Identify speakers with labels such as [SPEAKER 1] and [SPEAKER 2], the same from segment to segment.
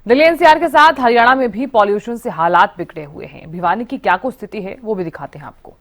[SPEAKER 1] Delhi NCR के साथ हरियाणा में भी पॉल्यूशन से हालात बिगड़े हुए हैं। भिवानी की क्या कुछ स्थिति है वो भी दिखाते हैं आपको।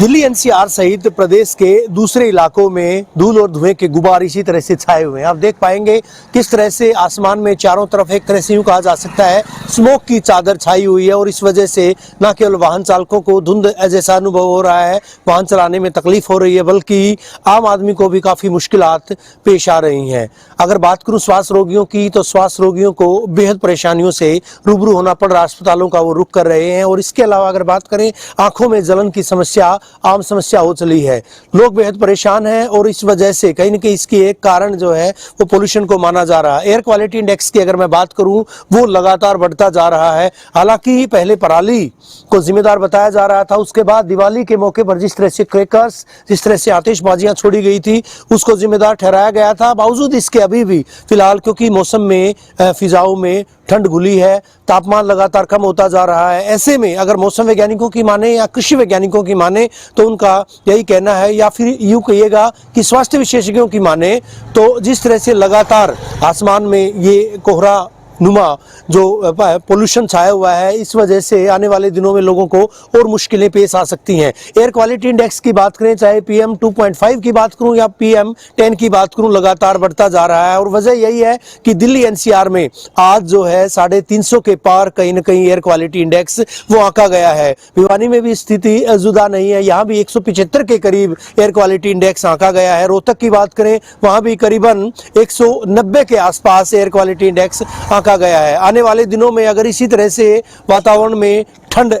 [SPEAKER 2] दिल्ली एनसीआर सहित प्रदेश के दूसरे इलाकों में धूल और धुएं के गुबार इसी तरह से छाए हुए हैं। आप देख पाएंगे किस तरह से आसमान में चारों तरफ एक तरह से यूं कहा जा सकता है स्मोक की चादर छाई हुई है और इस वजह से न केवल वाहन चालकों को धुंध जैसा अनुभव हो रहा है, वाहन चलाने में तकलीफ हो रही है, बल्कि आम आदमी को भी काफ़ी मुश्किलात पेश आ रही हैं। अगर बात करूँ श्वास रोगियों की, तो श्वास रोगियों को बेहद परेशानियों से रूबरू होना पड़ रहा है। अस्पतालों का वो रुख कर रहे हैं। और इसके अलावा अगर बात करें, आंखों में जलन की समस्या आम समस्या हो चली है। लोग बेहद परेशान हैं और इस वजह से कहीं न कहीं इसकी एक कारण जो है वो पोल्यूशन को माना जा रहा है। एयर क्वालिटी इंडेक्स की अगर मैं बात करूं, वो लगातार बढ़ता जा रहा है। हालांकि पहले पराली को जिम्मेदार बताया जा रहा था, उसके बाद दिवाली के मौके पर जिस तरह से क्रैकर्स, जिस तरह से आतिशबाजियां छोड़ी गई थी, उसको जिम्मेदार ठहराया गया था। बावजूद इसके अभी भी फिलहाल क्योंकि मौसम में फिजाओं में ठंड घुली है, तापमान लगातार कम होता जा रहा है। ऐसे में अगर मौसम वैज्ञानिकों की माने या कृषि वैज्ञानिकों की माने तो उनका यही कहना है, या फिर यूं कहिएगा कि स्वास्थ्य विशेषज्ञों की माने तो जिस तरह से लगातार आसमान में ये कोहरा नुमा जो पोल्यूशन छाया हुआ है, इस वजह से आने वाले दिनों में लोगों को और मुश्किलें पेश आ सकती हैं। एयर क्वालिटी इंडेक्स की बात करें, चाहे PM 2.5 की बात करूं या PM 10 की बात करूं, लगातार बढ़ता जा रहा है। और वजह यही है कि दिल्ली NCR में आज जो है 350 के पार कहीं न कहीं एयर क्वालिटी इंडेक्स वो आंका गया है। भिवानी में भी स्थिति जुदा नहीं है, यहाँ भी 175 के करीब एयर क्वालिटी इंडेक्स आंका गया है। रोहतक की बात करें, वहाँ भी करीबन 190 के आसपास एयर क्वालिटी इंडेक्स गया है। आने वाले दिनों में अगर इसी तरह से वातावरण में ठंड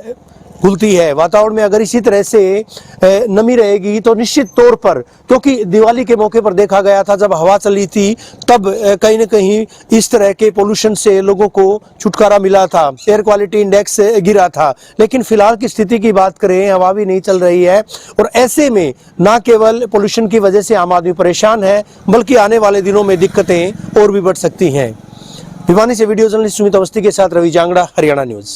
[SPEAKER 2] घुलती है, वातावरण में अगर इसी तरह से नमी रहेगी, तो निश्चित तौर पर, क्योंकि दिवाली के मौके पर देखा गया था जब हवा चली थी, तब कहीं न कहीं इस तरह के पोल्यूशन से लोगों को छुटकारा मिला था, एयर क्वालिटी इंडेक्स गिरा था। लेकिन फिलहाल की स्थिति की बात करें, हवा भी नहीं चल रही है और ऐसे में न केवल पोल्यूशन की वजह से आम आदमी परेशान है, बल्कि आने वाले दिनों में दिक्कतें और भी बढ़ सकती हैं। भिवानी से वीडियो जर्नलिस्ट सुमित अवस्थी के साथ रवि जांगड़ा, हरियाणा न्यूज।